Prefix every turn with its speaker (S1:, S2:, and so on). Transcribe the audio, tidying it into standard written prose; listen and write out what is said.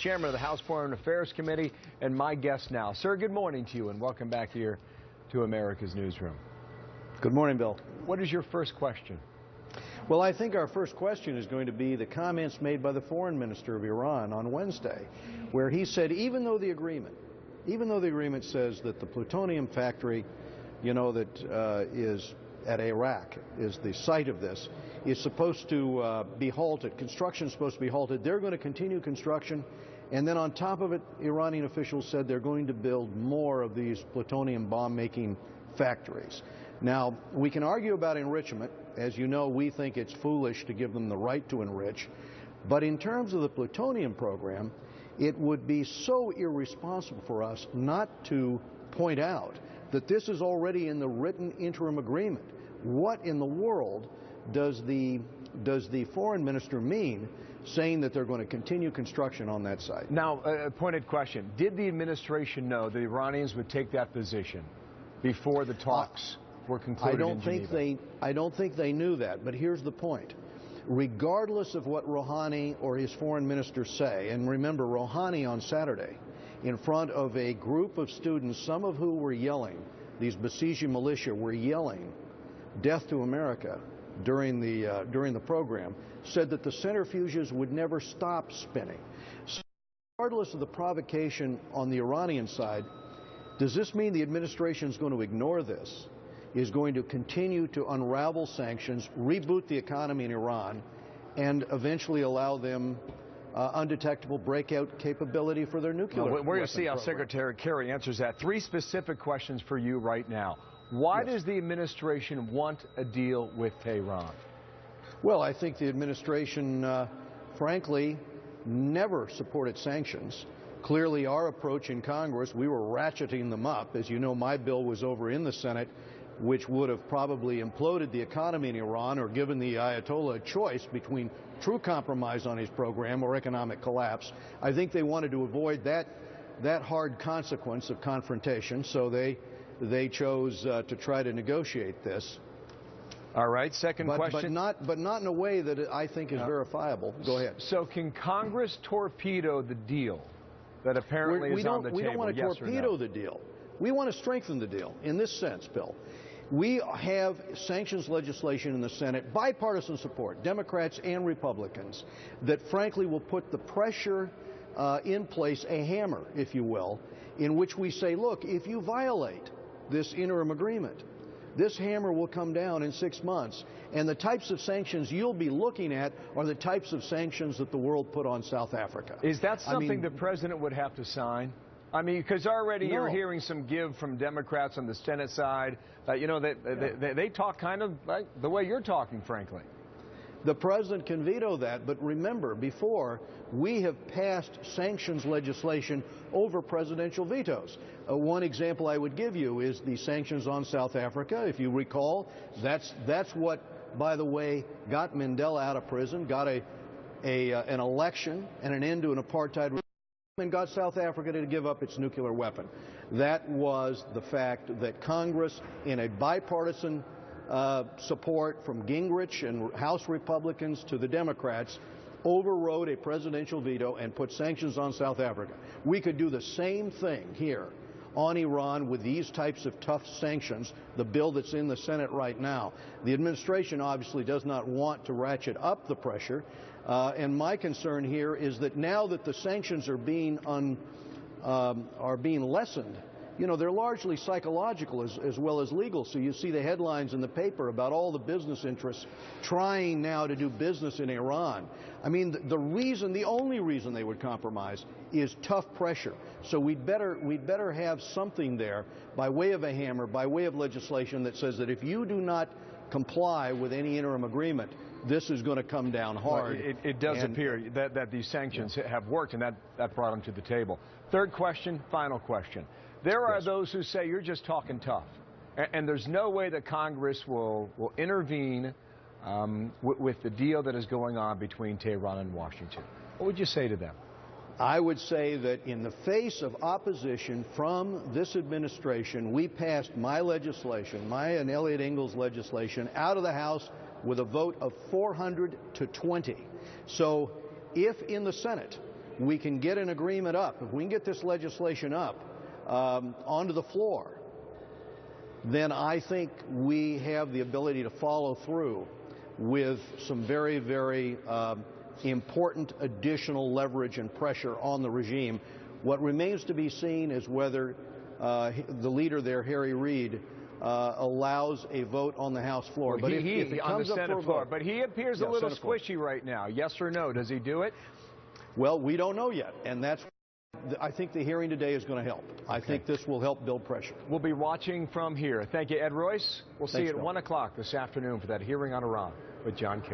S1: chairman of the House Foreign Affairs Committee, and my guest now. Sir, good morning to you, and welcome back here to America's Newsroom.
S2: Good morning, Bill.
S1: What is your first question?
S2: Well, I think our first question is going to be the comments made by the foreign minister of Iran on Wednesday, where he said even though the agreement says that the plutonium factory, that is at Iraq, is the site of this, is supposed to be halted, construction is supposed to be halted, they're going to continue construction, and then on top of it, Iranian officials said they're going to build more of these plutonium bomb-making factories. Now, we can argue about enrichment. As you know, we think it's foolish to give them the right to enrich. But in terms of the plutonium program, it would be so irresponsible for us not to point out that this is already in the written interim agreement. What in the world does the foreign minister mean saying that they're going to continue construction on that site?
S1: Now, a pointed question. Did the administration know the Iranians would take that position before the talks were concluded in Geneva?
S2: I don't think they knew that, but here's the point. Regardless of what Rouhani or his foreign minister say, and remember Rouhani on Saturday, in front of a group of students, some of who were yelling, these Basiji militia were yelling, "Death to America," during the program, said that the centrifuges would never stop spinning. So regardless of the provocation on the Iranian side, does this mean the administration is going to ignore this, is going to continue to unravel sanctions, reboot the economy in Iran, and eventually allow them undetectable breakout capability for their nuclear weapon
S1: We're going to see how
S2: program.
S1: Secretary Kerry answers that. Three specific questions for you right now. Why does the administration want a deal with Tehran?
S2: Well, I think the administration, frankly, never supported sanctions. Clearly, our approach in Congress, we were ratcheting them up. As you know, my bill was over in the Senate, which would have probably imploded the economy in Iran or given the Ayatollah a choice between true compromise on his program or economic collapse. I think they wanted to avoid that hard consequence of confrontation, so they chose to try to negotiate this.
S1: All right, second question.
S2: But not in a way that I think is verifiable. Go ahead.
S1: So can Congress torpedo the deal that apparently is on the table?
S2: We don't want to torpedo the deal. We want to strengthen the deal in this sense, Bill. We have sanctions legislation in the Senate, bipartisan support, Democrats and Republicans, that frankly will put the pressure in place, a hammer, if you will, in which we say, look, if you violate this interim agreement, this hammer will come down in 6 months, and the types of sanctions you'll be looking at are the types of sanctions that the world put on South Africa.
S1: Is that something the president would have to sign? I mean, because already you're hearing some give from Democrats on the Senate side. They talk kind of like the way you're talking, frankly.
S2: The president can veto that, but remember, before, we have passed sanctions legislation over presidential vetoes. One example I would give you is the sanctions on South Africa. If you recall, that's what, by the way, got Mandela out of prison, got an election and an end to an apartheid regime, and got South Africa to give up its nuclear weapon. That was the fact that Congress, in a bipartisan support from Gingrich and House Republicans to the Democrats, overrode a presidential veto and put sanctions on South Africa. We could do the same thing here on Iran with these types of tough sanctions, the bill that's in the Senate right now. The administration obviously does not want to ratchet up the pressure, and my concern here is that now that the sanctions are being lessened, they're largely psychological as well as legal. So you see the headlines in the paper about all the business interests trying now to do business in Iran. I mean, the only reason they would compromise is tough pressure. So we'd better have something there by way of a hammer, by way of legislation that says that if you do not comply with any interim agreement, this is going to come down hard.
S1: Well, it does appear that these sanctions have worked, and that brought them to the table. Third question, final question. There are those who say you're just talking tough, and there's no way that Congress will intervene with the deal that is going on between Tehran and Washington. What would you say to them?
S2: I would say that in the face of opposition from this administration, we passed my legislation, my and Elliot Engel's legislation, out of the House with a vote of 400 to 20. So if in the Senate we can get an agreement up, if we can get this legislation up onto the floor, then I think we have the ability to follow through with some very, very important additional leverage and pressure on the regime. What remains to be seen is whether the leader there, Harry Reid, allows a vote on the House floor.
S1: Well,
S2: but if it comes up for a vote,
S1: but he appears a little squishy right now. Yes or no? Does he do it?
S2: Well, we don't know yet, and that's. I think the hearing today is going to help. I think this will help build pressure.
S1: We'll be watching from here. Thank you, Ed Royce. We'll see you at 1 o'clock this afternoon for that hearing on Iran with John Kerry.